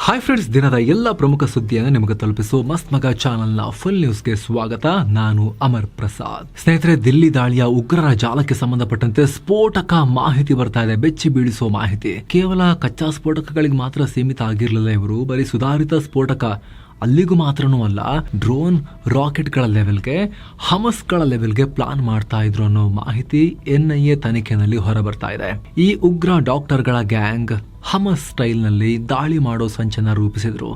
Hi friends, ದಿನದ ಎಲ್ಲ ಪ್ರಮುಖ ಸುದ್ದಿಯನ್ನು ನಿಮಗೆ ತಲುಪಿಸುವ ಮಸ್ತ್ ಮಗ ಚಾನೆಲ್ನ ಫುಲ್ ನ್ಯೂಸ್ಗೆ ಸ್ವಾಗತ. ನಾನು ಅಮರ್ ಪ್ರಸಾದ್. ಸ್ನೇಹಿತರೆ, ದಿಲ್ಲಿ ದಾಳಿಯ ಉಗ್ರರ ಜಾಲಕ್ಕೆ ಸಂಬಂಧಪಟ್ಟಂತೆ ಸ್ಫೋಟಕ ಮಾಹಿತಿ ಬರ್ತಾ ಇದೆ. ಬೆಚ್ಚಿ ಬೀಳಿಸುವ ಮಾಹಿತಿ. ಕೇವಲ ಕಚ್ಚಾ ಸ್ಫೋಟಕಗಳಿಗೆ ಮಾತ್ರ ಸೀಮಿತ ಆಗಿರಲಿಲ್ಲ ಇವರು. ಬರೀ ಸುಧಾರಿತ ಸ್ಫೋಟಕ ಅಲ್ಲಿಗೂ ಮಾತ್ರನೂ ಅಲ್ಲ, ಡ್ರೋನ್, ರಾಕೆಟ್ಗಳ ಲೆವೆಲ್ಗೆ, ಹಮಸ್ಗಳ ಲೆವೆಲ್ಗೆ ಪ್ಲಾನ್ ಮಾಡ್ತಾ ಇದ್ರು ಅನ್ನೋ ಮಾಹಿತಿ NIA ತನಿಖೆನಲ್ಲಿ ಹೊರಬರ್ತಾ ಇದೆ. ಈ ಉಗ್ರ ಡಾಕ್ಟರ್ಗಳ ಗ್ಯಾಂಗ್ ಹಮಸ್ ಸ್ಟೈಲ್ನಲ್ಲಿ ದಾಳಿ ಮಾಡೋ ಸಂಚನ ರೂಪಿಸಿದ್ರು.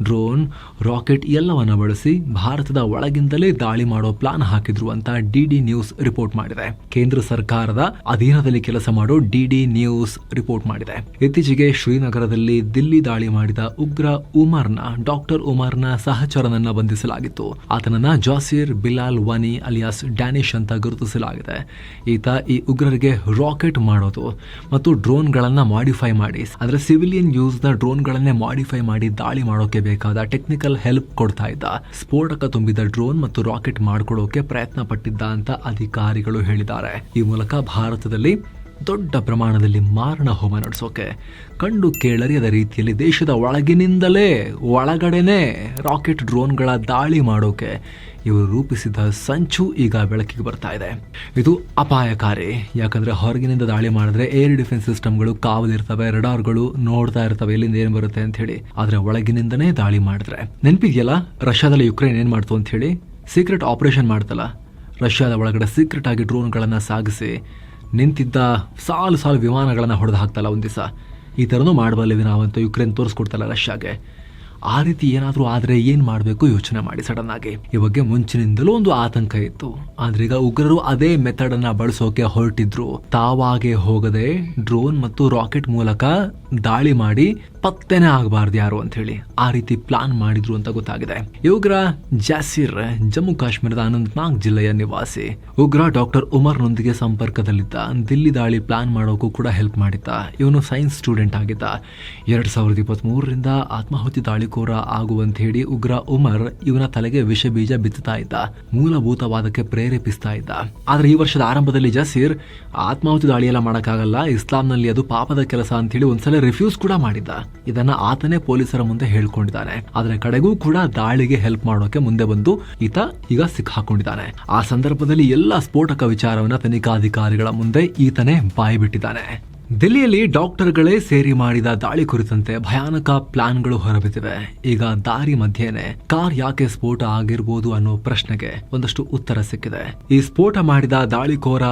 ಡ್ರೋನ್, ರಾಕೆಟ್ ಎಲ್ಲವನ್ನ ಬಳಸಿ ಭಾರತದ ಒಳಗಿಂದಲೇ ದಾಳಿ ಮಾಡೋ ಪ್ಲಾನ್ ಹಾಕಿದ್ರು ಅಂತ DD ನ್ಯೂಸ್ ರಿಪೋರ್ಟ್ ಮಾಡಿದೆ. ಕೇಂದ್ರ ಸರ್ಕಾರದ ಅಧೀನದಲ್ಲಿ ಕೆಲಸ ಮಾಡೋ DD ನ್ಯೂಸ್ ರಿಪೋರ್ಟ್ ಮಾಡಿದೆ. ಇತ್ತೀಚೆಗೆ ಶ್ರೀನಗರದಲ್ಲಿ ದಿಲ್ಲಿ ದಾಳಿ ಮಾಡಿದ ಉಗ್ರ ಡಾಕ್ಟರ್ ಉಮರ್ನ ಸಹಚರನನ್ನ ಬಂಧಿಸಲಾಗಿತ್ತು. ಆತನನ್ನ ಜಾಸಿರ್ ಬಿಲಾಲ್ ವನಿ ಅಲಿಯಾಸ್ ಡ್ಯಾನಿಶ್ ಅಂತ ಗುರುತಿಸಲಾಗಿದೆ. ಈತ ಈ ಉಗ್ರರಿಗೆ ರಾಕೆಟ್ ಮಾಡೋದು ಮತ್ತು ಡ್ರೋನ್ಗಳನ್ನ ಮಾಡಿಫೈ ಮಾಡಿ, ಅಂದ್ರೆ ಸಿವಿಲಿಯನ್ ಯೂಸ್ ದ ಡ್ರೋನ್ಗಳನ್ನೇ ಮಾಡಿಫೈ ಮಾಡಿ ದಾಳಿ ಮಾಡೋಕೆ ಬೇಕಾದ ಟೆಕ್ನಿಕಲ್ ಹೆಲ್ಪ್ ಕೊಡ್ತಾ ಇದ್ದ. ಸ್ಫೋಟಕ ತುಂಬಿದ ಡ್ರೋನ್ ಮತ್ತು ರಾಕೆಟ್ ಮಾಡ್ಕೊಳ್ಳೋಕೆ ಪ್ರಯತ್ನ ಪಟ್ಟಿದ್ದ ಅಂತ ಅಧಿಕಾರಿಗಳು ಹೇಳಿದ್ದಾರೆ. ಈ ಮೂಲಕ ಭಾರತದಲ್ಲಿ ದೊಡ್ಡ ಪ್ರಮಾಣದಲ್ಲಿ ಮಾರಣ ಹೋಮ ನಡೆಸೋಕೆ, ಕಂಡು ಕೇಳರಿಯದ ರೀತಿಯಲ್ಲಿ ದೇಶದ ಒಳಗಿನಿಂದಲೇ ಒಳಗಡೆನೆ ರಾಕೆಟ್ ಡ್ರೋನ್ಗಳ ದಾಳಿ ಮಾಡೋಕೆ ಇವರು ರೂಪಿಸಿದ ಸಂಚು ಈಗ ಬೆಳಕಿಗೆ ಬರ್ತಾ ಇದೆ. ಇದು ಅಪಾಯಕಾರಿ. ಯಾಕಂದ್ರೆ ಹೊರಗಿನಿಂದ ದಾಳಿ ಮಾಡಿದ್ರೆ ಏರ್ ಡಿಫೆನ್ಸ್ ಸಿಸ್ಟಮ್ಗಳು ಕಾವಲಿರ್ತವೆ, ರಡಾರ್ಗಳು ನೋಡ್ತಾ ಇರ್ತವೆ ಎಲ್ಲಿಂದ ಏನ್ ಬರುತ್ತೆ ಅಂತ ಹೇಳಿ. ಆದ್ರೆ ಒಳಗಿನಿಂದನೇ ದಾಳಿ ಮಾಡಿದ್ರೆ, ನೆನಪಿದೆಯಲ್ಲ ರಷ್ಯಾದಲ್ಲಿ ಯುಕ್ರೇನ್ ಏನ್ ಮಾಡ್ತು ಅಂತ ಹೇಳಿ? ಸೀಕ್ರೆಟ್ ಆಪರೇಷನ್ ಮಾಡ್ತಲ್ಲ, ರಷ್ಯಾದ ಒಳಗಡೆ ಸೀಕ್ರೆಟ್ ಆಗಿ ಡ್ರೋನ್ಗಳನ್ನ ಸಾಗಿಸಿ ನಿಂತಿದ್ದ ಸಾಲು ವಿಮಾನಗಳನ್ನ ಹೊಡೆದು ಹಾಕ್ತಲ್ಲ ಒಂದ್ ದಿವಸ. ಈ ಥರನೂ ಮಾಡಬಲ್ಲಿವಿ ನಾವಂತೂ ಯುಕ್ರೇನ್ ತೋರಿಸ್ಕೊಡ್ತಲ್ಲ ರಷ್ಯಾಗೆ. ಆ ರೀತಿ ಏನಾದರೂ ಆದರೆ ಏನು ಮಾಡಬೇಕು ಯೋಚನೆ ಮಾಡಿ ಸಡನ್ ಆಗಿ. ಈ ಬಗ್ಗೆ ಮುಂಚಿನಿಂದಲೂ ಒಂದು ಆತಂಕ ಇತ್ತು. ಆದ್ರೆ ಈಗ ಉಗ್ರರು ಅದೇ ಮೆಥಡ್ ಅನ್ನ ಬಳಸೋಕೆ ಹೊರಟಿದ್ರು. ತಾವಾಗೆ ಹೋಗದೆ ಡ್ರೋನ್ ಮತ್ತು ರಾಕೆಟ್ ಮೂಲಕ ದಾಳಿ ಮಾಡಿ ಪತ್ತೆನೇ ಆಗಬಾರ್ದು ಯಾರು ಅಂತ ಹೇಳಿ ಆ ರೀತಿ ಪ್ಲಾನ್ ಮಾಡಿದ್ರು ಅಂತ ಗೊತ್ತಾಗಿದೆ. ಈ ಉಗ್ರ ಜಾಸಿರ್ ಜಮ್ಮು ಕಾಶ್ಮೀರದ ಅನಂತನಾಗ್ ಜಿಲ್ಲೆಯ ನಿವಾಸಿ. ಉಗ್ರ ಡಾಕ್ಟರ್ ಉಮರ್ನೊಂದಿಗೆ ಸಂಪರ್ಕದಲ್ಲಿದ್ದ. ದಿಲ್ಲಿ ದಾಳಿ ಪ್ಲಾನ್ ಮಾಡೋಕ್ಕೂ ಕೂಡ ಹೆಲ್ಪ್ ಮಾಡಿದ್ದ. ಇವನು ಸೈನ್ಸ್ ಸ್ಟೂಡೆಂಟ್ ಆಗಿದ್ದ. 2023ರಿಂದ ಆತ್ಮಾಹುತಿ ದಾಳಿಕೋರ ಆಗುವಂತ ಹೇಳಿ ಉಗ್ರ ಉಮರ್ ಇವನ ತಲೆಗೆ ವಿಷ ಬೀಜ ಬಿತ್ತುತ್ತಾ ಇದ್ದ. ಮೂಲಭೂತವಾದಕ್ಕೆ ಪ್ರೇರೇಪಿಸ್ತಾ ಇದ್ದ. ಆದ್ರೆ ಈ ವರ್ಷದ ಆರಂಭದಲ್ಲಿ ಜಾಸಿರ್ ಆತ್ಮಾಹುತಿ ದಾಳಿಯೆಲ್ಲ ಮಾಡಕ್ಕಾಗಲ್ಲ, ಇಸ್ಲಾಂನಲ್ಲಿ ಅದು ಪಾಪದ ಕೆಲಸ ಅಂತ ಹೇಳಿ ಒಂದ್ಸಲ ರಿಫ್ಯೂಸ್ ಕೂಡ ಮಾಡಿದ್ದ. ಇದನ್ನ ಆತನೇ ಪೊಲೀಸರ ಮುಂದೆ ಹೇಳ್ಕೊಂಡಿದ್ದಾನೆ. ಆದ್ರೆ ಕಡೆಗೂ ಕೂಡ ದಾಳಿಗೆ ಹೆಲ್ಪ್ ಮಾಡೋಕೆ ಮುಂದೆ ಬಂದು ಈತ ಈಗ ಸಿಕ್ಕಾಕೊಂಡಿದ್ದಾನೆ. ಆ ಸಂದರ್ಭದಲ್ಲಿ ಎಲ್ಲ ಸ್ಫೋಟಕ ವಿಚಾರವನ್ನ ತನಿಖಾಧಿಕಾರಿಗಳ ಮುಂದೆ ಈತನೇ ಬಾಯಿ ಬಿಟ್ಟಿದ್ದಾನೆ. ದಿಲ್ಲಿಯಲ್ಲಿ ಡಾಕ್ಟರ್ಗಳೇ ಸೇರಿ ಮಾಡಿದ ದಾಳಿ ಕುರಿತಂತೆ ಭಯಾನಕ ಪ್ಲಾನ್ಗಳು ಹೊರಬಿದ್ದಿವೆ. ಈಗ ದಾರಿ ಮಧ್ಯೆನೆ ಕಾರ್ ಯಾಕೆ ಸ್ಫೋಟ ಆಗಿರ್ಬೋದು ಅನ್ನೋ ಪ್ರಶ್ನೆಗೆ ಒಂದಷ್ಟು ಉತ್ತರ ಸಿಕ್ಕಿದೆ. ಈ ಸ್ಫೋಟ ಮಾಡಿದ ದಾಳಿಕೋರ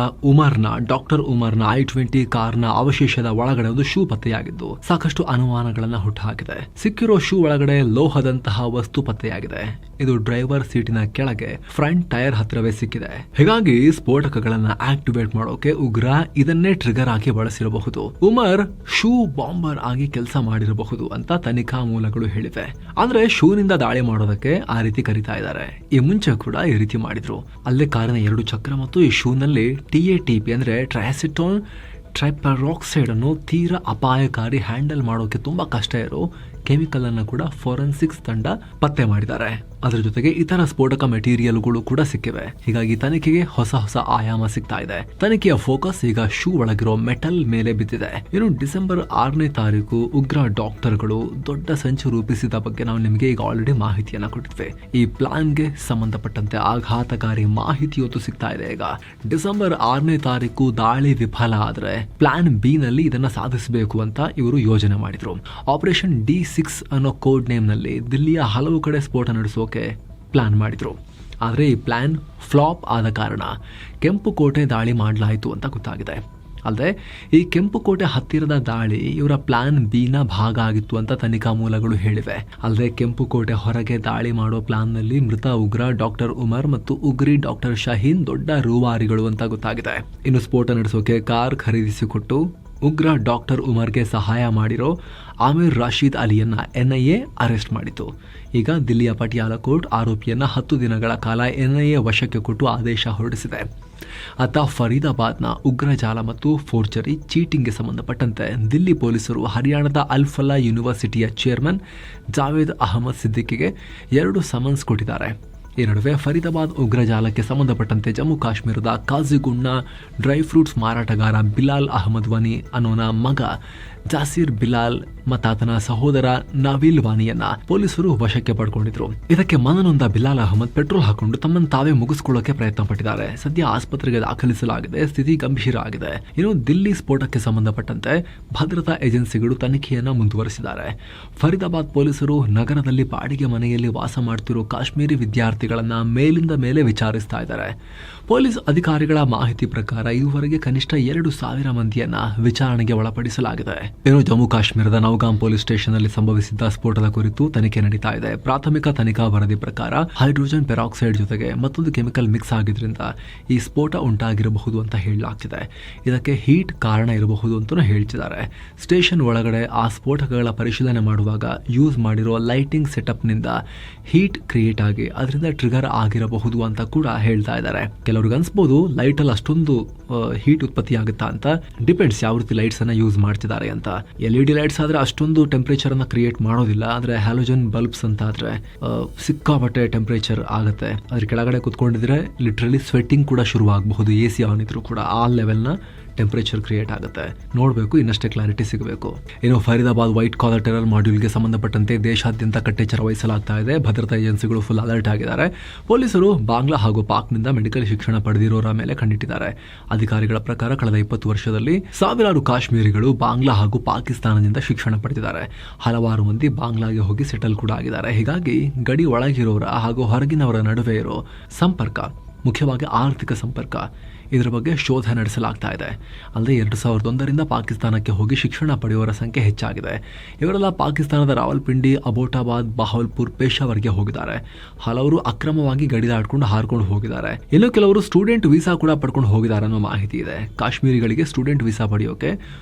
ಡಾಕ್ಟರ್ ಉಮರ್ನ I-20 ಕಾರ್ನ ಅವಶೇಷದ ಒಳಗಡೆ ಒಂದು ಶೂ ಪತ್ತೆಯಾಗಿದ್ದು ಸಾಕಷ್ಟು ಅನುಮಾನಗಳನ್ನ ಹುಟ್ಟುಹಾಕಿದೆ. ಸಿಕ್ಕಿರೋ ಶೂ ಒಳಗಡೆ ಲೋಹದಂತಹ ವಸ್ತು ಪತ್ತೆಯಾಗಿದೆ. ಇದು ಡ್ರೈವರ್ ಸೀಟಿನ ಕೆಳಗೆ ಫ್ರಂಟ್ ಟೈರ್ ಹತ್ರವೇ ಸಿಕ್ಕಿದೆ. ಹೀಗಾಗಿ ಸ್ಫೋಟಕಗಳನ್ನ ಆಕ್ಟಿವೇಟ್ ಮಾಡೋಕೆ ಉಗ್ರ ಇದನ್ನೇ ಟ್ರಿಗರ್ ಆಗಿ ಬಳಸಿರಬಹುದು. ಉಮರ್ ಶೂ ಬಾಂಬರ್ ಆಗಿ ಕೆಲಸ ಮಾಡಿರಬಹುದು ಅಂತ ತನಿಖಾ ಮೂಲಗಳು ಹೇಳಿವೆ. ಆದ್ರೆ ಶೂನಿಂದ ದಾಳಿ ಮಾಡೋದಕ್ಕೆ ಆ ರೀತಿ ಕರೀತಾ ಇದ್ದಾರೆ. ಈ ಮುಂಚೆ ಕೂಡ ಈ ರೀತಿ ಮಾಡಿದ್ರು. ಅಲ್ಲೇ ಕಾರಿನ 2 ಚಕ್ರ ಮತ್ತು ಈ ಶೂನಲ್ಲಿ TATP ಅಂದ್ರೆ ಟ್ರಯಾಸಿಟೋನ್ ಟ್ರೈಪರಾಕ್ಸೈಡ್ ಅನ್ನು ತೀರಾ ಅಪಾಯಕಾರಿ, ಹ್ಯಾಂಡಲ್ ಮಾಡೋಕೆ ತುಂಬಾ ಕಷ್ಟ ಇರೋ ಕೆಮಿಕಲ್ ಅನ್ನು ಕೂಡ ಫೋರೆನ್ಸಿಕ್ಸ್ ತಂಡ ಪತ್ತೆ ಮಾಡಿದ್ದಾರೆ. ಅದರ ಜೊತೆಗೆ ಇತರ ಸ್ಫೋಟಕ ಮೆಟೀರಿಯಲ್ಗಳು ಕೂಡ ಸಿಕ್ಕಿವೆ. ಹೀಗಾಗಿ ತನಿಖೆಗೆ ಹೊಸ ಆಯಾಮ ಸಿಗ್ತಾ ಇದೆ. ತನಿಖೆಯ ಫೋಕಸ್ ಈಗ ಶೂ ಒಳಗಿರೋ ಮೆಟಲ್ ಮೇಲೆ ಬಿದ್ದಿದೆ. ಇನ್ನು ಡಿಸೆಂಬರ್ 6ನೇ ತಾರೀಕು ಉಗ್ರ ಡಾಕ್ಟರ್ಗಳು ದೊಡ್ಡ ಸಂಚು ರೂಪಿಸಿದ ಬಗ್ಗೆ ನಾವು ನಿಮಗೆ ಈಗ ಆಲ್ರೆಡಿ ಮಾಹಿತಿಯನ್ನ ಕೊಟ್ಟಿದ್ವಿ. ಈ ಪ್ಲಾನ್ಗೆ ಸಂಬಂಧಪಟ್ಟಂತೆ ಆಘಾತಕಾರಿ ಮಾಹಿತಿ ಇವತ್ತು ಸಿಗ್ತಾ ಇದೆ. ಈಗ ಡಿಸೆಂಬರ್ 6ನೇ ತಾರೀಕು ದಾಳಿ ವಿಫಲ ಆದ್ರೆ ಪ್ಲಾನ್ B ನಲ್ಲಿ ಇದನ್ನ ಸಾಧಿಸಬೇಕು ಅಂತ ಇವರು ಯೋಜನೆ ಮಾಡಿದ್ರು. ಆಪರೇಷನ್ D6 ಅನ್ನೋ ಕೋಡ್ ನೇಮ್ ನಲ್ಲಿ ದಿಲ್ಲಿಯ ಹಲವು ಕಡೆ ಸ್ಫೋಟ ನಡೆಸೋಕೆ ಪ್ಲಾನ್ ಮಾಡಿದ್ರು. ಆದ್ರೆ ಈ ಪ್ಲಾನ್ ಫ್ಲಾಪ್ ಆದ ಕಾರಣ ಕೆಂಪು ಕೋಟೆ ದಾಳಿ ಮಾಡಲಾಯಿತು ಅಂತ ಗೊತ್ತಾಗಿದೆ. ಅಲ್ಲದೆ ಈ ಕೆಂಪು ಕೋಟೆ ಹತ್ತಿರದ ದಾಳಿ ಇವರ ಪ್ಲಾನ್ B ನ ಭಾಗ ಆಗಿತ್ತು ಅಂತ ತನಿಖಾ ಮೂಲಗಳು ಹೇಳಿವೆ. ಅಲ್ಲದೆ ಕೆಂಪು ಕೋಟೆ ಹೊರಗೆ ದಾಳಿ ಮಾಡೋ ಪ್ಲಾನ್ ನಲ್ಲಿ ಮೃತ ಉಗ್ರ ಡಾಕ್ಟರ್ ಉಮರ್ ಮತ್ತು ಉಗ್ರಿ ಡಾಕ್ಟರ್ ಶಹೀನ್ ದೊಡ್ಡ ರೂವಾರಿಗಳು ಅಂತ ಗೊತ್ತಾಗಿದೆ. ಇನ್ನು ಸ್ಫೋಟ ನಡೆಸೋಕೆ ಕಾರ್ ಖರೀದಿಸಿಕೊಟ್ಟು ಉಗ್ರ ಡಾಕ್ಟರ್ ಉಮರ್ಗೆ ಸಹಾಯ ಮಾಡಿರೋ ಆಮಿರ್ ರಾಶೀದ್ ಅಲಿಯನ್ನ NIA ಅರೆಸ್ಟ್ ಮಾಡಿತು. ಈಗ ದಿಲ್ಲಿಯ ಪಟಿಯಾಲ ಕೋರ್ಟ್ ಆರೋಪಿಯನ್ನ 10 ದಿನಗಳ ಕಾಲ NIA ವಶಕ್ಕೆ ಕೊಟ್ಟು ಆದೇಶ ಹೊರಡಿಸಿದೆ. ಅತ್ತ ಫರೀದಾಬಾದ್ನ ಉಗ್ರಜಾಲ ಮತ್ತು ಫೋರ್ಜರಿ ಚೀಟಿಂಗ್ಗೆ ಸಂಬಂಧಪಟ್ಟಂತೆ ದಿಲ್ಲಿ ಪೊಲೀಸರು ಹರಿಯಾಣದ ಅಲ್ಫಲಾ ಯೂನಿವರ್ಸಿಟಿಯ ಚೇರ್ಮನ್ ಜಾವೇದ್ ಅಹಮದ್ ಸಿದ್ದಿಕಿಗೆ 2 ಸಮನ್ಸ್ ಕೊಟ್ಟಿದ್ದಾರೆ. ಈ ನಡುವೆ ಫರೀದಾಬಾದ್ ಉಗ್ರಜಾಲಕ್ಕೆ ಸಂಬಂಧಪಟ್ಟಂತೆ ಜಮ್ಮು ಕಾಶ್ಮೀರದ ಕಾಜಿಗುಂಡ್ನ ಡ್ರೈ ಫ್ರೂಟ್ಸ್ ಮಾರಾಟಗಾರ ಬಿಲಾಲ್ ಅಹಮದ್ ವನಿ ಅನ್ನೋನ ಮಗ ಜಾಸೀರ್ ಬಿಲಾಲ್ ಮತ್ತಾತನ ಸಹೋದರ ನವೀಲ್ ವಾನಿಯನ್ನ ಪೊಲೀಸರು ವಶಕ್ಕೆ ಪಡ್ಕೊಂಡಿದ್ರು. ಇದಕ್ಕೆ ಮನನೊಂದ ಬಿಲಾಲ್ ಅಹಮದ್ ಪೆಟ್ರೋಲ್ ಹಾಕೊಂಡು ತಮ್ಮನ್ನು ತಾವೇ ಮುಗಿಸ್ಕೊಳ್ಳೋಕೆ ಪ್ರಯತ್ನ ಪಟ್ಟಿದ್ದಾರೆ. ಸದ್ಯ ಆಸ್ಪತ್ರೆಗೆ ದಾಖಲಿಸಲಾಗಿದೆ, ಸ್ಥಿತಿ ಗಂಭೀರ ಆಗಿದೆ. ಇನ್ನು ದಿಲ್ಲಿ ಸ್ಫೋಟಕ್ಕೆ ಸಂಬಂಧಪಟ್ಟಂತೆ ಭದ್ರತಾ ಏಜೆನ್ಸಿಗಳು ತನಿಖೆಯನ್ನ ಮುಂದುವರೆಸಿದ್ದಾರೆ. ಫರೀದಾಬಾದ್ ಪೊಲೀಸರು ನಗರದಲ್ಲಿ ಬಾಡಿಗೆ ಮನೆಯಲ್ಲಿ ವಾಸ ಮಾಡುತ್ತಿರುವ ಕಾಶ್ಮೀರಿ ವಿದ್ಯಾರ್ಥಿಗಳನ್ನ ಮೇಲಿಂದ ಮೇಲೆ ವಿಚಾರಿಸ್ತಾ ಇದ್ದಾರೆ. ಪೊಲೀಸ್ ಅಧಿಕಾರಿಗಳ ಮಾಹಿತಿ ಪ್ರಕಾರ ಇದುವರೆಗೆ ಕನಿಷ್ಠ 2,000 ಮಂದಿಯನ್ನ ವಿಚಾರಣೆಗೆ ಒಳಪಡಿಸಲಾಗಿದೆ. ಇನ್ನು ಜಮ್ಮು ಕಾಶ್ಮೀರದ ನೌಗಾಂ ಪೊಲೀಸ್ ಸ್ಟೇಷನ್ ನಲ್ಲಿ ಸಂಭವಿಸಿದ್ದ ಸ್ಫೋಟದ ಕುರಿತು ತನಿಖೆ ನಡೀತಾ ಇದೆ. ಪ್ರಾಥಮಿಕ ತನಿಖಾ ವರದಿ ಪ್ರಕಾರ ಹೈಡ್ರೋಜನ್ ಪೆರಾಕ್ಸೈಡ್ ಜೊತೆಗೆ ಮತ್ತೊಂದು ಕೆಮಿಕಲ್ ಮಿಕ್ಸ್ ಆಗಿದ್ರಿಂದ ಈ ಸ್ಫೋಟ ಉಂಟಾಗಿರಬಹುದು ಅಂತ ಹೇಳಲಾಗ್ತಿದೆ. ಇದಕ್ಕೆ ಹೀಟ್ ಕಾರಣ ಇರಬಹುದು ಅಂತ ಹೇಳ್ತಿದ್ದಾರೆ. ಸ್ಟೇಷನ್ ಒಳಗಡೆ ಆ ಸ್ಫೋಟಕಗಳ ಪರಿಶೀಲನೆ ಮಾಡುವಾಗ ಯೂಸ್ ಮಾಡಿರೋ ಲೈಟಿಂಗ್ ಸೆಟಪ್ ನಿಂದ ಹೀಟ್ ಕ್ರಿಯೇಟ್ ಆಗಿ ಅದರಿಂದ ಟ್ರಿಗರ್ ಆಗಿರಬಹುದು ಅಂತ ಕೂಡ ಹೇಳ್ತಾ ಇದ್ದಾರೆ. ಕೆಲವ್ರಿಗೆ ಅನ್ಸ್ಬೋದು ಲೈಟ್ ಅಲ್ಲಿ ಅಷ್ಟೊಂದು ಹೀಟ್ ಉತ್ಪತ್ತಿ ಆಗುತ್ತಾ ಅಂತ. ಡಿಪೆಂಡ್ಸ್ ಯಾವ ರೀತಿ ಲೈಟ್ಸ್ ಅನ್ನ ಯೂಸ್ ಮಾಡ್ತಿದ್ದಾರೆ ಅಂತ. LED ಲೈಟ್ಸ್ ಆದ್ರೆ ಅಷ್ಟೊಂದು ಟೆಂಪರೇಚರ್ ಅನ್ನ ಕ್ರಿಯೇಟ್ ಮಾಡೋದಿಲ್ಲ. ಆದ್ರೆ ಹ್ಯಾಲೋಜನ್ ಬಲ್ಬ್ಸ್ ಅಂತ ಆದ್ರೆ ಸಿಕ್ಕಾಪಟ್ಟೆ ಟೆಂಪರೇಚರ್ ಆಗುತ್ತೆ. ಅದ್ರ ಕೆಳಗಡೆ ಕುತ್ಕೊಂಡಿದ್ರೆ ಲಿಟ್ರಲಿ ಸ್ವೆಟ್ಟಿಂಗ್ ಕೂಡ ಶುರು ಆಗಬಹುದು. AC ಆನ್ ಇದ್ರು ಕೂಡ ಆ ಲೆವೆಲ್ ನ ಟೆಂಪರೇಚರ್ ಕ್ರಿಯೇಟ್ ಆಗುತ್ತೆ. ನೋಡಬೇಕು, ಇನ್ನಷ್ಟೇ ಕ್ಲಾರಿಟಿ ಸಿಗಬೇಕು. ಇನ್ನು ಫರೀದಾಬಾದ್ ವೈಟ್ ಕಾಲರ್ ಟೆರರ್ ಮಾಡ್ಯೂಲ್ಗೆ ಸಂಬಂಧಪಟ್ಟಂತೆ ದೇಶಾದ್ಯಂತ ಕಟ್ಟೆಚ್ಚರ ವಹಿಸಲಾಗ್ತಾ ಇದೆ. ಭದ್ರತಾ ಏಜೆನ್ಸಿಗಳು ಫುಲ್ ಅಲರ್ಟ್ ಆಗಿದ್ದಾರೆ. ಪೊಲೀಸರು ಬಾಂಗ್ಲಾ ಹಾಗೂ ಪಾಕ್ನಿಂದ ಮೆಡಿಕಲ್ ಶಿಕ್ಷಣ ಪಡೆದಿರೋರ ಮೇಲೆ ಕಣ್ಣಿಟ್ಟಿದ್ದಾರೆ. ಅಧಿಕಾರಿಗಳ ಪ್ರಕಾರ ಕಳೆದ 20 ವರ್ಷದಲ್ಲಿ ಸಾವಿರಾರು ಕಾಶ್ಮೀರಿಗಳು ಬಾಂಗ್ಲಾ ಹಾಗೂ ಪಾಕಿಸ್ತಾನದಿಂದ ಶಿಕ್ಷಣ ಪಡೆದಿದ್ದಾರೆ. ಹಲವಾರು ಮಂದಿ ಬಾಂಗ್ಲಾಗೆ ಹೋಗಿ ಸೆಟಲ್ ಕೂಡ ಆಗಿದ್ದಾರೆ. ಹೀಗಾಗಿ ಗಡಿ ಒಳಗಿರೋರ ಹಾಗೂ ಹೊರಗಿನವರ ನಡುವೆ ಇರೋ ಸಂಪರ್ಕ, ಮುಖ್ಯವಾಗಿ ಆರ್ಥಿಕ ಸಂಪರ್ಕ, ಇದರ ಬಗ್ಗೆ ಶೋಧ ನಡೆಸಲಾಗ್ತಾ ಇದೆ. ಅಲ್ಲದೆ 2001ರಿಂದ ಪಾಕಿಸ್ತಾನಕ್ಕೆ ಹೋಗಿ ಶಿಕ್ಷಣ ಪಡೆಯುವವರ ಸಂಖ್ಯೆ ಹೆಚ್ಚಾಗಿದೆ. ಇವರೆಲ್ಲ ಪಾಕಿಸ್ತಾನದ ರಾವಲ್ಪಿಂಡಿ, ಅಬೋಟಾಬಾದ್, ಬಹವಲ್ಪುರ್, ಪೇಶಾವರ್ಗೆ ಹೋಗಿದ್ದಾರೆ. ಹಲವರು ಅಕ್ರಮವಾಗಿ ಗಡಿ ದಾಟ್ಕೊಂಡು ಹಾರ್ಕೊಂಡು ಹೋಗಿದ್ದಾರೆ. ಇನ್ನು ಕೆಲವರು ಸ್ಟೂಡೆಂಟ್ ವೀಸಾ ಕೂಡ ಪಡ್ಕೊಂಡು ಹೋಗಿದ್ದಾರೆ ಅನ್ನೋ ಮಾಹಿತಿ ಇದೆ. ಕಾಶ್ಮೀರಿಗಳಿಗೆ ಸ್ಟೂಡೆಂಟ್ ವೀಸಾ ಪಡೆಯೋಕೆ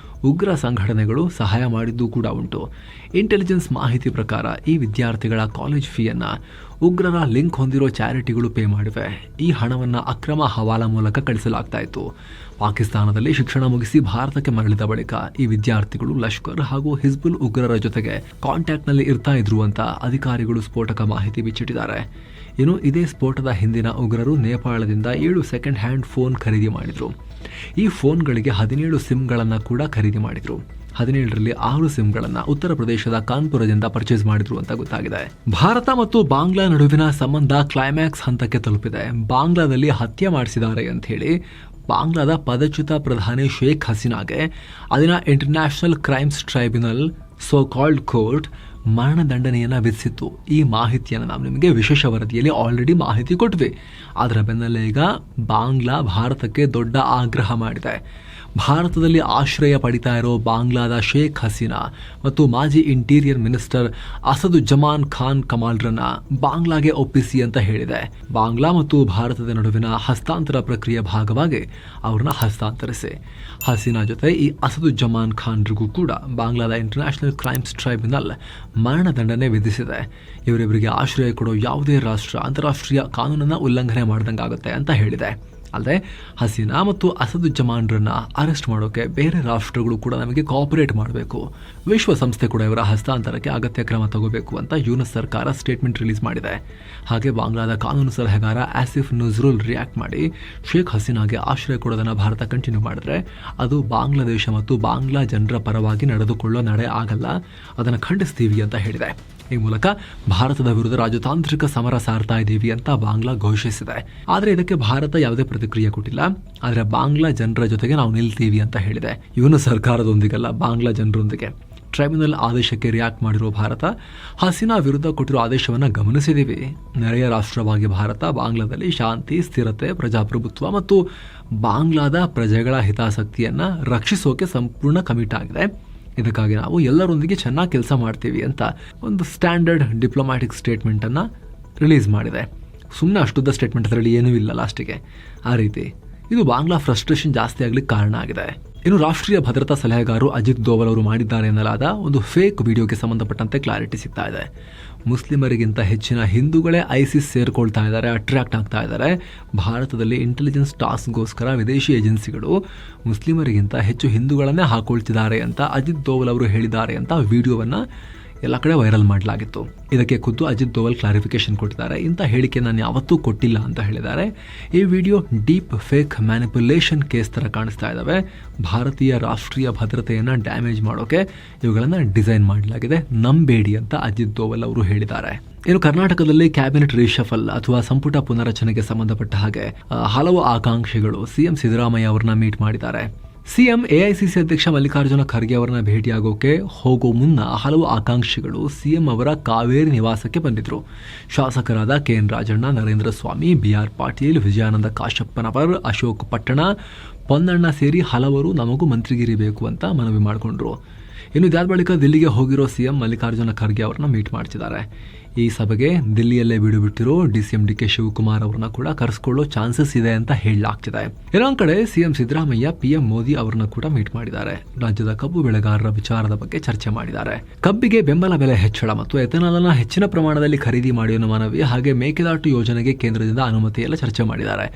ಉಗ್ರ ಸಂಘಟನೆಗಳು ಸಹಾಯ ಮಾಡಿದ್ದು ಕೂಡ ಉಂಟು. ಇಂಟೆಲಿಜೆನ್ಸ್ ಮಾಹಿತಿ ಪ್ರಕಾರ ಈ ವಿದ್ಯಾರ್ಥಿಗಳ ಕಾಲೇಜ್ ಫೀಯನ್ನ ಉಗ್ರರ ಲಿಂಕ್ ಹೊಂದಿರೋ ಚಾರಿಟಿಗಳು ಪೇ ಮಾಡಿವೆ. ಈ ಹಣವನ್ನು ಅಕ್ರಮ ಹವಾಲಾ ಮೂಲಕ ಕಳಿಸಲಾಗ್ತಾ ಇತ್ತು. ಪಾಕಿಸ್ತಾನದಲ್ಲಿ ಶಿಕ್ಷಣ ಮುಗಿಸಿ ಭಾರತಕ್ಕೆ ಮರಳಿದ ಬಳಿಕ ಈ ವಿದ್ಯಾರ್ಥಿಗಳು ಲಷ್ಕರ್ ಹಾಗೂ ಹಿಜ್ಬುಲ್ ಉಗ್ರರ ಜೊತೆಗೆ ಕಾಂಟ್ಯಾಕ್ಟ್ನಲ್ಲಿ ಇರ್ತಾ ಇದ್ರು ಅಂತ ಅಧಿಕಾರಿಗಳು ಸ್ಫೋಟಕ ಮಾಹಿತಿ ಬಿಚ್ಚಿಟ್ಟಿದ್ದಾರೆ. ಇನ್ನು ಇದೇ ಸ್ಫೋಟದ ಹಿಂದಿನ ಉಗ್ರರು ನೇಪಾಳದಿಂದ 7 ಸೆಕೆಂಡ್ ಹ್ಯಾಂಡ್ ಫೋನ್ ಖರೀದಿ ಮಾಡಿದ್ರು. ಈ ಫೋನ್ಗಳಿಗೆ 17 ಸಿಮ್ಗಳನ್ನು ಕೂಡ ಖರೀದಿ ಮಾಡಿದ್ರು. 17ರಲ್ಲಿ 6 ಸಿಮ್ಗಳನ್ನು ಉತ್ತರ ಪ್ರದೇಶದ ಕಾನ್ಪುರದಿಂದ ಪರ್ಚೇಸ್ ಮಾಡಿದ್ರು ಅಂತ ಗೊತ್ತಾಗಿದೆ. ಭಾರತ ಮತ್ತು ಬಾಂಗ್ಲಾ ನಡುವಿನ ಸಂಬಂಧ ಕ್ಲೈಮ್ಯಾಕ್ಸ್ ಹಂತಕ್ಕೆ ತಲುಪಿದೆ. ಬಾಂಗ್ಲಾದಲ್ಲಿ ಹತ್ಯೆ ಮಾಡಿಸಿದ್ದಾರೆ ಅಂತ ಹೇಳಿ ಬಾಂಗ್ಲಾದ ಪದಚ್ಯುತ ಪ್ರಧಾನಿ ಶೇಖ್ ಹಸೀನಾಗೆ ಅಲ್ಲಿನ international crimes tribunal so called court ಮರಣದಂಡನೆಯನ್ನು ವಿಧಿಸಿತ್ತು. ಈ ಮಾಹಿತಿಯನ್ನು ನಾವು ನಿಮಗೆ ವಿಶೇಷ ವರದಿಯಲ್ಲಿ ಆಲ್ರೆಡಿ ಮಾಹಿತಿ ಕೊಟ್ವಿ. ಅದರ ಬೆನ್ನಲ್ಲೇ ಈಗ ಬಾಂಗ್ಲಾ ಭಾರತಕ್ಕೆ ದೊಡ್ಡ ಆಗ್ರಹ ಮಾಡಿದೆ. ಭಾರತದಲ್ಲಿ ಆಶ್ರಯ ಪಡಿತಾ ಇರೋ ಬಾಂಗ್ಲಾದ ಶೇಖ್ ಹಸೀನಾ ಮತ್ತು ಮಾಜಿ ಇಂಟೀರಿಯರ್ ಮಿನಿಸ್ಟರ್ ಅಸದುಜ್ಜಮಾನ್ ಖಾನ್ ಕಮಾಲ್ರನ್ನ ಬಾಂಗ್ಲಾಗೆ ಒಪ್ಪಿಸಿ ಅಂತ ಹೇಳಿದೆ. ಬಾಂಗ್ಲಾ ಮತ್ತು ಭಾರತದ ನಡುವಿನ ಹಸ್ತಾಂತರ ಪ್ರಕ್ರಿಯೆ ಭಾಗವಾಗಿ ಅವ್ರನ್ನ ಹಸ್ತಾಂತರಿಸಿ. ಹಸೀನಾ ಜೊತೆ ಈ ಅಸದುಜ್ಜಮಾನ್ ಖಾನ್ರಿಗೂ ಕೂಡ ಬಾಂಗ್ಲಾದ ಇಂಟರ್ನ್ಯಾಷನಲ್ ಕ್ರೈಮ್ಸ್ ಟ್ರೈಬ್ಯುನಲ್ ಮರಣದಂಡನೆ ವಿಧಿಸಿದೆ. ಇವರಿವರಿಗೆ ಆಶ್ರಯ ಕೊಡೋ ಯಾವುದೇ ರಾಷ್ಟ್ರ ಅಂತಾರಾಷ್ಟ್ರೀಯ ಕಾನೂನನ್ನ ಉಲ್ಲಂಘನೆ ಮಾಡ್ದಂಗಾಗುತ್ತೆ ಅಂತ ಹೇಳಿದೆ. ಅಲ್ಲದೆ ಹಸೀನಾ ಮತ್ತು ಅಸದುಜ್ಜಮಾನ್ರನ್ನ ಅರೆಸ್ಟ್ ಮಾಡೋಕೆ ಬೇರೆ ರಾಷ್ಟ್ರಗಳು ಕೂಡ ನಮಗೆ ಕೋಆಪರೇಟ್ ಮಾಡಬೇಕು. ವಿಶ್ವಸಂಸ್ಥೆ ಕೂಡ ಇವರ ಹಸ್ತಾಂತರಕ್ಕೆ ಅಗತ್ಯ ಕ್ರಮ ತಗೋಬೇಕು ಅಂತ ಯುಎಸ್ ಸರ್ಕಾರ ಸ್ಟೇಟ್ಮೆಂಟ್ ರಿಲೀಸ್ ಮಾಡಿದೆ. ಹಾಗೆ ಬಾಂಗ್ಲಾದ ಕಾನೂನು ಸಲಹೆಗಾರ ಆಸಿಫ್ ನಜ್ರುಲ್ ರಿಯಾಕ್ಟ್ ಮಾಡಿ ಶೇಖ್ ಹಸೀನಾಗೆ ಆಶ್ರಯ ಕೊಡೋದನ್ನ ಭಾರತ ಕಂಟಿನ್ಯೂ ಮಾಡಿದ್ರೆ ಅದು ಬಾಂಗ್ಲಾದೇಶ ಮತ್ತು ಬಾಂಗ್ಲಾ ಜನರ ಪರವಾಗಿ ನಡೆದುಕೊಳ್ಳೋ ನಡೆ ಆಗಲ್ಲ, ಅದನ್ನು ಖಂಡಿಸ್ತೀವಿ ಅಂತ ಹೇಳಿದೆ. ಈ ಮೂಲಕ ಭಾರತದ ವಿರುದ್ಧ ರಾಜತಾಂತ್ರಿಕ ಸಮರ ಸಾರ್ತಾ ಇದ್ದೀವಿ ಅಂತ ಬಾಂಗ್ಲಾ ಘೋಷಿಸಿದೆ. ಆದರೆ ಇದಕ್ಕೆ ಭಾರತ ಯಾವುದೇ ಪ್ರತಿಕ್ರಿಯೆ ಕೊಟ್ಟಿಲ್ಲ. ಆದರೆ ಬಾಂಗ್ಲಾ ಜನರ ಜೊತೆಗೆ ನಾವು ನಿಲ್ತೀವಿ ಅಂತ ಹೇಳಿದೆ. ಇವನು ಸರ್ಕಾರದೊಂದಿಗಲ್ಲ, ಬಾಂಗ್ಲಾ ಜನರೊಂದಿಗೆ. ಟ್ರೈಬ್ಯುನಲ್ ಆದೇಶಕ್ಕೆ ರಿಯಾಕ್ಟ್ ಮಾಡಿರುವ ಭಾರತ ಹಸೀನಾ ವಿರುದ್ಧ ಕೊಟ್ಟಿರೋ ಆದೇಶವನ್ನು ಗಮನಿಸಿದ್ದೀವಿ. ನೆರೆಯ ರಾಷ್ಟ್ರವಾಗಿ ಭಾರತ ಬಾಂಗ್ಲಾದಲ್ಲಿ ಶಾಂತಿ, ಸ್ಥಿರತೆ, ಪ್ರಜಾಪ್ರಭುತ್ವ ಮತ್ತು ಬಾಂಗ್ಲಾದ ಪ್ರಜೆಗಳ ಹಿತಾಸಕ್ತಿಯನ್ನು ರಕ್ಷಿಸೋಕೆ ಸಂಪೂರ್ಣ ಕಮಿಟ್ ಆಗಿದೆ. ಇದಕ್ಕಾಗಿ ನಾವು ಎಲ್ಲರೊಂದಿಗೆ ಚೆನ್ನಾಗಿ ಕೆಲಸ ಮಾಡ್ತೀವಿ ಅಂತ ಒಂದು ಸ್ಟ್ಯಾಂಡರ್ಡ್ ಡಿಪ್ಲೊಮ್ಯಾಟಿಕ್ ಸ್ಟೇಟ್ಮೆಂಟನ್ನು ರಿಲೀಸ್ ಮಾಡಿದೆ. ಸುಮ್ಮನೆ ಅಷ್ಟುದ್ದ ಸ್ಟೇಟ್ಮೆಂಟ್ ಅದರಲ್ಲಿ ಏನೂ ಇಲ್ಲ ಲಾಸ್ಟಿಗೆ. ಆ ರೀತಿ ಇದು ಬಾಂಗ್ಲಾ ಫ್ರಸ್ಟ್ರೇಷನ್ ಜಾಸ್ತಿ ಆಗ್ಲಿಕ್ಕೆ ಕಾರಣ ಆಗಿದೆ. ಇನ್ನು ರಾಷ್ಟ್ರೀಯ ಭದ್ರತಾ ಸಲಹೆಗಾರರು ಅಜಿತ್ ದೋವಲ್ ಅವರು ಮಾಡಿದ್ದಾರೆ ಎನ್ನಲಾದ ಒಂದು ಫೇಕ್ ವಿಡಿಯೋಗೆ ಸಂಬಂಧಪಟ್ಟಂತೆ ಕ್ಲಾರಿಟಿ ಸಿಗ್ತಾ ಇದೆ. ಮುಸ್ಲಿಮರಿಗಿಂತ ಹೆಚ್ಚಿನ ಹಿಂದೂಗಳೇ ಐಸಿಸ್ ಸೇರ್ಕೊಳ್ತಾ ಇದ್ದಾರೆ, ಅಟ್ರಾಕ್ಟ್ ಆಗ್ತಾ ಇದ್ದಾರೆ. ಭಾರತದಲ್ಲಿ ಇಂಟೆಲಿಜೆನ್ಸ್ ಟಾಸ್ಕ್ಗೋಸ್ಕರ ವಿದೇಶಿ ಏಜೆನ್ಸಿಗಳು ಮುಸ್ಲಿಮರಿಗಿಂತ ಹೆಚ್ಚು ಹಿಂದೂಗಳನ್ನೇ ಹಾಕೊಳ್ತಿದ್ದಾರೆ ಅಂತ ಅಜಿತ್ ದೋವಲ್ ಅವರು ಹೇಳಿದ್ದಾರೆ ಅಂತ ವಿಡಿಯೋವನ್ನು ಎಲ್ಲ ಕಡೆ ವೈರಲ್ ಮಾಡಲಾಗಿತ್ತು. ಇದಕ್ಕೆ ಖುದ್ದು ಅಜಿತ್ ದೋವಲ್ ಕ್ಲಾರಿಫಿಕೇಶನ್ ಕೊಟ್ಟಿದ್ದಾರೆ. ಇಂಥ ಹೇಳಿಕೆ ನಾನು ಯಾವತ್ತೂ ಕೊಟ್ಟಿಲ್ಲ ಅಂತ ಹೇಳಿದ್ದಾರೆ. ಈ video deep fake manipulation case ತರ ಕಾಣಿಸ್ತಾ ಇದ್ದಾವೆ. ಭಾರತೀಯ ರಾಷ್ಟ್ರೀಯ ಭದ್ರತೆಯನ್ನು ಡ್ಯಾಮೇಜ್ ಮಾಡೋಕೆ ಇವುಗಳನ್ನು ಡಿಸೈನ್ ಮಾಡಲಾಗಿದೆ, ನಂಬೇಡಿ ಅಂತ ಅಜಿತ್ ದೋವಲ್ ಅವರು ಹೇಳಿದ್ದಾರೆ. ಇನ್ನು ಕರ್ನಾಟಕದಲ್ಲಿ ಕ್ಯಾಬಿನೆಟ್ ರಿಶಫಲ್ ಅಥವಾ ಸಂಪುಟ ಪುನರಚನೆಗೆ ಸಂಬಂಧಪಟ್ಟ ಹಾಗೆ ಹಲವು ಆಕಾಂಕ್ಷಿಗಳು ಸಿಎಂ ಸಿದ್ದರಾಮಯ್ಯ ಅವರನ್ನ ಮೀಟ್ ಮಾಡಿದ್ದಾರೆ. ಸಿಎಂ ಎಐಸಿಸಿ ಅಧ್ಯಕ್ಷ ಮಲ್ಲಿಕಾರ್ಜುನ ಖರ್ಗೆ ಅವರನ್ನ ಭೇಟಿಯಾಗೋಕೆ ಹೋಗೋ ಮುನ್ನ ಹಲವು ಆಕಾಂಕ್ಷಿಗಳು ಸಿಎಂ ಅವರ ಕಾವೇರಿ ನಿವಾಸಕ್ಕೆ ಬಂದಿದ್ರು. ಶಾಸಕರಾದ ಕೆಎನ್ ರಾಜಣ್ಣ, ನರೇಂದ್ರ ಸ್ವಾಮಿ, ಬಿಆರ್ ಪಾಟೀಲ್, ವಿಜಯಾನಂದ ಕಾಶಪ್ಪನವರ್, ಅಶೋಕ್ ಪಟ್ಟಣ, ಪೊನ್ನಣ್ಣ ಸೇರಿ ಹಲವರು ನಮಗೂ ಮಂತ್ರಿಗಿರಿ ಬೇಕು ಅಂತ ಮನವಿ ಮಾಡಿಕೊಂಡ್ರು. ಇನ್ನು ಇದಾದ ಬಳಿಕ ದಿಲ್ಲಿಗೆ ಹೋಗಿರೋ ಸಿಎಂ ಮಲ್ಲಿಕಾರ್ಜುನ ಖರ್ಗೆ ಅವರನ್ನ ಮೀಟ್ ಮಾಡ್ತಿದ್ದಾರೆ. ಈ ಸಭೆಗೆ ದಿಲ್ಲಿಯಲ್ಲೇ ಬಿಡುಬಿಟ್ಟಿರೋ ಡಿಸಿಎಂ ಡಿಕೆ ಶಿವಕುಮಾರ್ ಅವರನ್ನ ಕೂಡ ಕರೆಸ್ಕೊಳ್ಳೋ ಚಾನ್ಸಸ್ ಇದೆ ಅಂತ ಹೇಳಲಾಗ್ತಿದೆ. ಇನ್ನೊಂದ್ ಕಡೆ ಸಿಎಂ ಸಿದ್ದರಾಮಯ್ಯ ಪಿಎಂ ಮೋದಿ ಅವರನ್ನ ಕೂಡ ಮೀಟ್ ಮಾಡಿದ್ದಾರೆ. ರಾಜ್ಯದ ಕಬ್ಬು ಬೆಳೆಗಾರರ ವಿಚಾರದ ಬಗ್ಗೆ ಚರ್ಚೆ ಮಾಡಿದ್ದಾರೆ. ಕಬ್ಬಿಗೆ ಬೆಂಬಲ ಬೆಲೆ ಹೆಚ್ಚಳ ಮತ್ತು ಎಥೆನಾಲ್ ಅನ್ನು ಹೆಚ್ಚಿನ ಪ್ರಮಾಣದಲ್ಲಿ ಖರೀದಿ ಮಾಡುವ ಮನವಿ, ಹಾಗೆ ಮೇಕೆದಾಟು ಯೋಜನೆಗೆ ಕೇಂದ್ರದಿಂದ ಅನುಮತಿ ಎಲ್ಲ ಚರ್ಚೆ ಮಾಡಿದ್ದಾರೆ.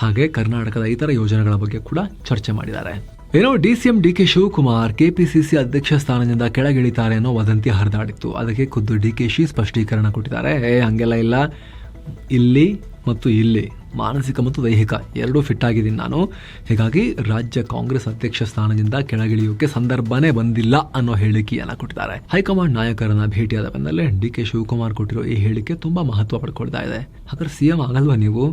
ಹಾಗೆ ಕರ್ನಾಟಕದ ಇತರ ಯೋಜನೆಗಳ ಬಗ್ಗೆ ಕೂಡ ಚರ್ಚೆ ಮಾಡಿದ್ದಾರೆ. ಏನೋ ಡಿಸಿಎಂ ಡಿಕೆ ಶಿವಕುಮಾರ್ ಕೆಪಿಸಿಸಿ ಅಧ್ಯಕ್ಷ ಸ್ಥಾನದಿಂದ ಕೆಳಗಿಳಿತಾರೆ ಅನ್ನೋ ವದಂತಿ ಹರಿದಾಡಿತ್ತು. ಅದಕ್ಕೆ ಖುದ್ದು ಡಿಕೆಶಿ ಸ್ಪಷ್ಟೀಕರಣ ಕೊಟ್ಟಿದ್ದಾರೆ. ಹಂಗೆಲ್ಲ ಇಲ್ಲ, ಇಲ್ಲಿ ಮತ್ತು ಇಲ್ಲಿ ಮಾನಸಿಕ ಮತ್ತು ದೈಹಿಕ ಎರಡೂ ಫಿಟ್ ಆಗಿದ್ದೀನಿ ನಾನು, ಹೀಗಾಗಿ ರಾಜ್ಯ ಕಾಂಗ್ರೆಸ್ ಅಧ್ಯಕ್ಷ ಸ್ಥಾನದಿಂದ ಕೆಳಗಿಳಿಯೋಕೆ ಸಂದರ್ಭನೇ ಬಂದಿಲ್ಲ ಅನ್ನೋ ಹೇಳಿಕೆಯನ್ನ ಕೊಟ್ಟಿದ್ದಾರೆ. ಹೈಕಮಾಂಡ್ ನಾಯಕರನ್ನ ಭೇಟಿಯಾದ ಬೆನ್ನಲ್ಲೇ ಡಿಕೆ ಶಿವಕುಮಾರ್ ಕೊಟ್ಟಿರೋ ಈ ಹೇಳಿಕೆ ತುಂಬಾ ಮಹತ್ವ ಪಡ್ಕೊಳ್ತಾ ಇದೆ. ಹಾಗಾದ್ರೆ ಸಿಎಂ ಆಗಲ್ವಾ ನೀವು?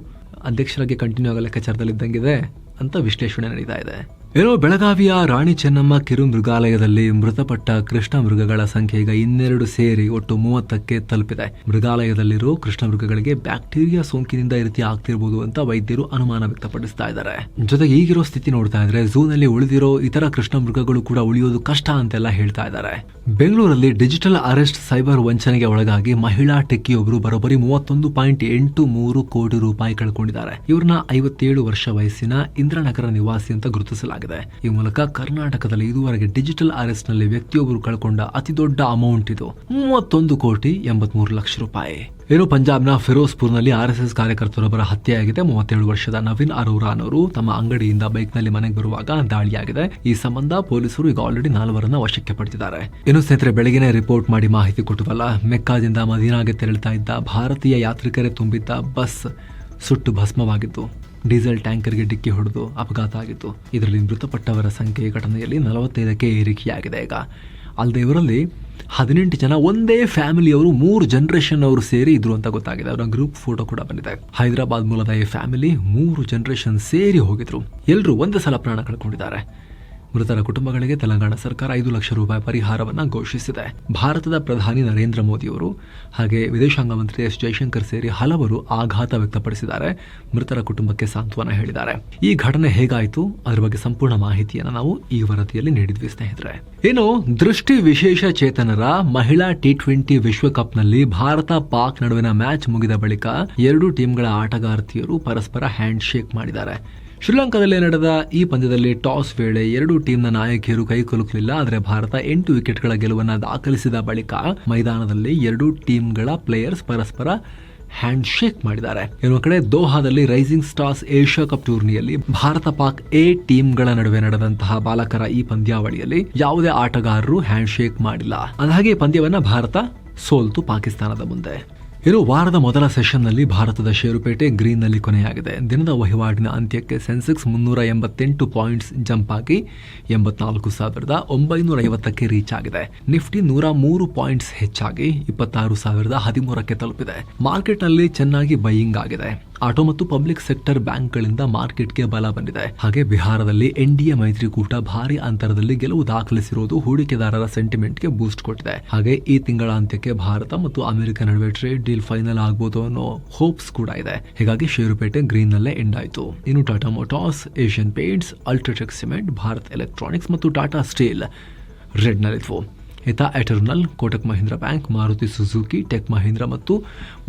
ಅಧ್ಯಕ್ಷರಾಗಿ ಕಂಟಿನ್ಯೂ ಆಗೋ ಲೆಕ್ಕಾಚಾರದಲ್ಲಿದ್ದಂಗಿದೆ ಅಂತ ವಿಶ್ಲೇಷಣೆ ನಡೀತಾ ಇದೆ. ಏನೋ ಬೆಳಗಾವಿಯ ರಾಣಿ ಚೆನ್ನಮ್ಮ ಕಿರು ಮೃಗಾಲಯದಲ್ಲಿ ಮೃತಪಟ್ಟ ಕೃಷ್ಣ ಮೃಗಗಳ ಸಂಖ್ಯೆ ಈಗ 12 ಸೇರಿ ಒಟ್ಟು 30ಕ್ಕೆ ತಲುಪಿದೆ. ಮೃಗಾಲಯದಲ್ಲಿರೋ ಕೃಷ್ಣ ಮೃಗಗಳಿಗೆ ಬ್ಯಾಕ್ಟೀರಿಯಾ ಸೋಂಕಿನಿಂದ ಈ ರೀತಿ ಆಗ್ತಿರ್ಬೋದು ಅಂತ ವೈದ್ಯರು ಅನುಮಾನ ವ್ಯಕ್ತಪಡಿಸ್ತಾ ಇದ್ದಾರೆ. ಜೊತೆಗೆ ಈಗಿರೋ ಸ್ಥಿತಿ ನೋಡ್ತಾ ಇದ್ರೆ ಝೂನಲ್ಲಿ ಉಳಿದಿರೋ ಇತರ ಕೃಷ್ಣ ಮೃಗಗಳು ಕೂಡ ಉಳಿಯೋದು ಕಷ್ಟ ಅಂತೆಲ್ಲ ಹೇಳ್ತಾ ಇದ್ದಾರೆ. ಬೆಂಗಳೂರಲ್ಲಿ ಡಿಜಿಟಲ್ ಅರೆಸ್ಟ್ ಸೈಬರ್ ವಂಚನೆಗೆ ಒಳಗಾಗಿ ಮಹಿಳಾ ಟೆಕ್ಕಿಯೊಬ್ಬರು ಬರೋಬ್ಬರಿ 31.83 ಕೋಟಿ ರೂಪಾಯಿ ಕಳ್ಕೊಂಡಿದ್ದಾರೆ. ಇವ್ರನ್ನ 57 ವರ್ಷ ವಯಸ್ಸಿನ ಇಂದ್ರನಗರ ನಿವಾಸಿ ಅಂತ ಗುರುತಿಸಲಾಗಿದೆ. ಈ ಮೂಲಕ ಕರ್ನಾಟಕದಲ್ಲಿ ಇದುವರೆಗೆ ಡಿಜಿಟಲ್ ಅರೆಸ್ಟ್ ನಲ್ಲಿ ವ್ಯಕ್ತಿಯೊಬ್ಬರು ಕಳ್ಕೊಂಡ ಅತಿ ದೊಡ್ಡ ಅಮೌಂಟ್ ಇದು, 31.83 ಲಕ್ಷ ರೂಪಾಯಿ. ಏನು ಪಂಜಾಬ್ನ ಫಿರೋಜ್ಪುರ್ನಲ್ಲಿ ಆರ್ಎಸ್ಎಸ್ ಕಾರ್ಯಕರ್ತರೊಬ್ಬರ ಹತ್ಯೆಯಾಗಿದೆ. 37 ವರ್ಷದ ನವೀನ್ ಅರೋರಾ ಅನ್ನೋರು ತಮ್ಮ ಅಂಗಡಿಯಿಂದ ಬೈಕ್ನಲ್ಲಿ ಮನೆಗೆ ಬರುವಾಗ ದಾಳಿಯಾಗಿದೆ. ಈ ಸಂಬಂಧ ಪೊಲೀಸರು ಈಗ ಆಲ್ರೆಡಿ 4 ವಶಕ್ಕೆ ಪಡೆದಿದ್ದಾರೆ. ಇನ್ನು ಸ್ನೇಹಿತರೆ, ಬೆಳಗಿನ ರಿಪೋರ್ಟ್ ಮಾಡಿ ಮಾಹಿತಿ ಕೊಟ್ಟವಲ್ಲ, ಮೆಕ್ಕಾದಿಂದ ಮದೀನಾಗೆ ತೆರಳುತ್ತಾ ಇದ್ದ ಭಾರತೀಯ ಯಾತ್ರಿಕರೇ ತುಂಬಿದ್ದ ಬಸ್ ಸುಟ್ಟು ಭಸ್ಮವಾಗಿತ್ತು. ಡೀಸೆಲ್ ಟ್ಯಾಂಕರ್ಗೆ ಡಿಕ್ಕಿ ಹೊಡೆದು ಅಪಘಾತ ಆಗಿತ್ತು. ಇದರಲ್ಲಿ ಮೃತಪಟ್ಟವರ ಸಂಖ್ಯೆ ಘಟನೆಯಲ್ಲಿ 45ಕ್ಕೆ ಏರಿಕೆಯಾಗಿದೆ. ಈಗ ಅಲ್ಲದೆ ಇವರಲ್ಲಿ 18 ಜನ ಒಂದೇ ಫ್ಯಾಮಿಲಿಯವರು, 3 ಜನರೇಷನ್ ಅವರು ಸೇರಿ ಇದ್ರು ಅಂತ ಗೊತ್ತಾಗಿದೆ. ಅವರ ಗ್ರೂಪ್ ಫೋಟೋ ಕೂಡ ಬಂದಿದೆ. ಹೈದರಾಬಾದ್ ಮೂಲದ ಈ ಫ್ಯಾಮಿಲಿ 3 ಜನರೇಷನ್ ಸೇರಿ ಹೋಗಿದ್ರು. ಎಲ್ಲರೂ ಒಂದೇ ಸಲ ಪ್ರಾಣ ಕಳ್ಕೊಂಡಿದ್ದಾರೆ. ಮೃತರ ಕುಟುಂಬಗಳಿಗೆ ತೆಲಂಗಾಣ ಸರ್ಕಾರ 5 ಲಕ್ಷ ರೂಪಾಯಿ ಪರಿಹಾರವನ್ನ ಘೋಷಿಸಿದೆ. ಭಾರತದ ಪ್ರಧಾನಿ ನರೇಂದ್ರ ಮೋದಿ ಅವರು ಹಾಗೆ ವಿದೇಶಾಂಗ ಮಂತ್ರಿ ಎಸ್ ಜೈಶಂಕರ್ ಸೇರಿ ಹಲವರು ಆಘಾತ ವ್ಯಕ್ತಪಡಿಸಿದ್ದಾರೆ. ಮೃತರ ಕುಟುಂಬಕ್ಕೆ ಸಾಂತ್ವನ ಹೇಳಿದ್ದಾರೆ. ಈ ಘಟನೆ ಹೇಗಾಯಿತು ಅದರ ಬಗ್ಗೆ ಸಂಪೂರ್ಣ ಮಾಹಿತಿಯನ್ನು ನಾವು ಈ ವರದಿಯಲ್ಲಿ ನೀಡಿದ್ವಿ ಸ್ನೇಹಿತರೆ. ಏನು ದೃಷ್ಟಿ ವಿಶೇಷ ಚೇತನರ ಮಹಿಳಾ T20 ವಿಶ್ವಕಪ್ನಲ್ಲಿ ಭಾರತ ಪಾಕ್ ನಡುವಿನ ಮ್ಯಾಚ್ ಮುಗಿದ ಬಳಿಕ 2 ಟೀಮ್ಗಳ ಆಟಗಾರ್ತಿಯರು ಪರಸ್ಪರ ಹ್ಯಾಂಡ್ ಶೇಕ್ ಮಾಡಿದ್ದಾರೆ. ಶ್ರೀಲಂಕಾದಲ್ಲಿ ನಡೆದ ಈ ಪಂದ್ಯದಲ್ಲಿ ಟಾಸ್ ವೇಳೆ 2 ಟೀಮ್ನ ನಾಯಕಿಯರು ಕೈ ಕುಲುಕಲಿಲ್ಲ. ಆದರೆ ಭಾರತ 8 ವಿಕೆಟ್ಗಳ ಗೆಲುವನ್ನು ದಾಖಲಿಸಿದ ಬಳಿಕ ಮೈದಾನದಲ್ಲಿ 2 ಟೀಮ್ಗಳ ಪ್ಲೇಯರ್ಸ್ ಪರಸ್ಪರ ಹ್ಯಾಂಡ್ ಶೇಕ್ ಮಾಡಿದ್ದಾರೆ. ಇನ್ನೊಂದು ಕಡೆ ದೋಹಾದಲ್ಲಿ ರೈಸಿಂಗ್ ಸ್ಟಾರ್ಸ್ ಏಷ್ಯಾ ಕಪ್ ಟೂರ್ನಿಯಲ್ಲಿ ಭಾರತ ಪಾಕ್ ಎ ಟೀಮ್ಗಳ ನಡುವೆ ನಡೆದಂತಹ ಬಾಲಕರ ಈ ಪಂದ್ಯಾವಳಿಯಲ್ಲಿ ಯಾವುದೇ ಆಟಗಾರರು ಹ್ಯಾಂಡ್ ಶೇಕ್ ಮಾಡಿಲ್ಲ. ಅಂದಹಾಗೆ ಈ ಪಂದ್ಯವನ್ನ ಭಾರತ ಸೋಲ್ತು ಪಾಕಿಸ್ತಾನದ ಮುಂದೆ. ಇನ್ನು ವಾರದ ಮೊದಲ ಸೆಷನ್ನಲ್ಲಿ ಭಾರತದ ಷೇರುಪೇಟೆ ಗ್ರೀನ್ನಲ್ಲಿ ಕೊನೆಯಾಗಿದೆ. ದಿನದ ವಹಿವಾಟಿನ ಅಂತ್ಯಕ್ಕೆ ಸೆನ್ಸೆಕ್ಸ್ 388 ಪಾಯಿಂಟ್ಸ್ ಜಂಪ್ ಆಗಿ 84,950ಕ್ಕೆ ರೀಚ್ ಆಗಿದೆ. ನಿಫ್ಟಿ 103 ಪಾಯಿಂಟ್ಸ್ ಹೆಚ್ಚಾಗಿ 26,013ಕ್ಕೆ ತಲುಪಿದೆ. ಮಾರ್ಕೆಟ್ನಲ್ಲಿ ಚೆನ್ನಾಗಿ ಬೈಯಿಂಗ್ ಆಗಿದೆ. ಆಟೋ ಮತ್ತು ಪಬ್ಲಿಕ್ ಸೆಕ್ಟರ್ ಬ್ಯಾಂಕ್ಗಳಿಂದ ಮಾರ್ಕೆಟ್ಗೆ ಬಲ ಬಂದಿದೆ. ಹಾಗೆ ಬಿಹಾರದಲ್ಲಿ ಎನ್ಡಿಎ ಮೈತ್ರಿಕೂಟ ಭಾರಿ ಅಂತರದಲ್ಲಿ ಗೆಲುವು ದಾಖಲಿಸಿರುವುದು ಹೂಡಿಕೆದಾರರ ಸೆಂಟಿಮೆಂಟ್ಗೆ ಬೂಸ್ಟ್ ಕೊಟ್ಟಿದೆ. ಹಾಗೆ ಈ ತಿಂಗಳ ಅಂತ್ಯಕ್ಕೆ ಭಾರತ ಮತ್ತು ಅಮೆರಿಕ ನಡುವೆ ಟ್ರೇಡ್ ಡೀಲ್ ಫೈನಲ್ ಆಗ್ಬೋದು ಅನ್ನೋ ಹೋಪ್ಸ್ ಕೂಡ ಇದೆ. ಹೀಗಾಗಿ ಷೇರುಪೇಟೆ ಗ್ರೀನ್ ನಲ್ಲೇ ಎಂಡ್ ಆಯಿತು. ಇನ್ನು Tata motors, Asian paints, UltraTech cement, Bharat electronics ಮತ್ತು ಟಾಟಾ ಸ್ಟೀಲ್ ರೆಡ್ ನಲ್ಲಿದ್ವು. ಇತ eternal, Kotak Mahindra bank, Maruti Suzuki, tech Mahindra ಮತ್ತು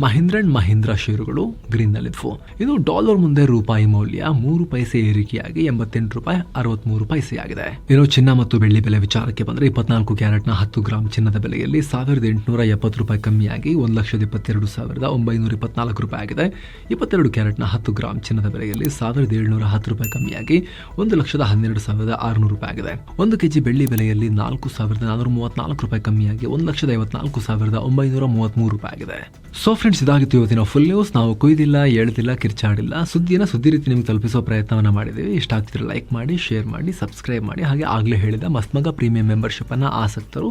ಮಹೀಂದ್ರ ಅಂಡ್ ಮಹೀಂದ್ರ ಷೇರುಗಳು ಗ್ರೀನ್ನಲ್ಲಿದ್ವು. ಇದು ಡಾಲರ್ ಮುಂದೆ ರೂಪಾಯಿ ಮೌಲ್ಯ 3 ಪೈಸೆ ಏರಿಕೆಯಾಗಿ 88 ರೂಪಾಯಿ 63 ಪೈಸೆಯಾಗಿದೆ. ಇನ್ನು ಚಿನ್ನ ಮತ್ತು ಬೆಳ್ಳಿ ಬೆಲೆ ವಿಚಾರಕ್ಕೆ ಬಂದರೆ 24 ಕ್ಯಾರೆಟ್ನ 10 ಗ್ರಾಂ ಚಿನ್ನದ ಬೆಲೆಯಲ್ಲಿ 1,870 ರೂಪಾಯಿ ಕಮ್ಮಿಯಾಗಿ 1,22,924 ರೂಪಾಯಿ ಆಗಿದೆ. 22 ಕ್ಯಾರೆಟ್ನ 10 ಗ್ರಾಂ ಚಿನ್ನದ ಬೆಲೆಯಲ್ಲಿ 1,710 ರೂಪಾಯಿ ಕಮ್ಮಿಯಾಗಿ 1,12,600 ರೂಪಾಯಿ ಆಗಿದೆ. 1 ಕೆಜಿ ಬೆಳ್ಳಿ ಬೆಲೆಯಲ್ಲಿ 4,434 ರೂಪಾಯಿ ಕಮ್ಮಿಯಾಗಿ 1,54,933 ರೂಪಾಯಿ ಆಗಿದೆ. ಸೊ ಫ್ರೆಂಡ್ಸ್, ಇದಾಗಿತ್ತು ಇವತ್ತಿನ ಫುಲ್ ನ್ಯೂಸ್. ನಾವು ಕೊಯ್ದಿಲ್ಲ, ಎಳ್ದಿಲ್ಲ, ಕಿರ್ಚಾಡಿಲ್ಲ, ಸುದ್ದಿ ರೀತಿ ನಿಮ್ಗೆ ತಲುಪಿಸೋ ಪ್ರಯತ್ನವನ್ನ ಮಾಡಿದ್ದೀವಿ. ಇಷ್ಟ ಆಗ್ತಿದ್ರೆ ಲೈಕ್ ಮಾಡಿ, ಶೇರ್ ಮಾಡಿ, ಸಬ್ಸ್ಕ್ರೈಬ್ ಮಾಡಿ. ಹಾಗೆ ಆಗಲೇ ಹೇಳಿದ ಮಸ್ತ್ಮಗ ಪ್ರೀಮಿಯಂ ಮೆಂಬರ್ಶಿಪ್ಪನ್ನು ಆಸಕ್ತರು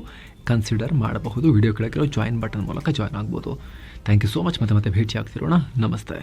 ಕನ್ಸಿಡರ್ ಮಾಡಬಹುದು. ವಿಡಿಯೋ ಕೆಳಗಿರೋ ಜಾಯಿನ್ ಬಟನ್ ಮೂಲಕ ಜಾಯ್ನ್ ಆಗ್ಬೋದು. Thank you so much. ಮತ್ತೆ ಭೇಟಿ ಆಗ್ತಿರೋಣ. ನಮಸ್ತೆ.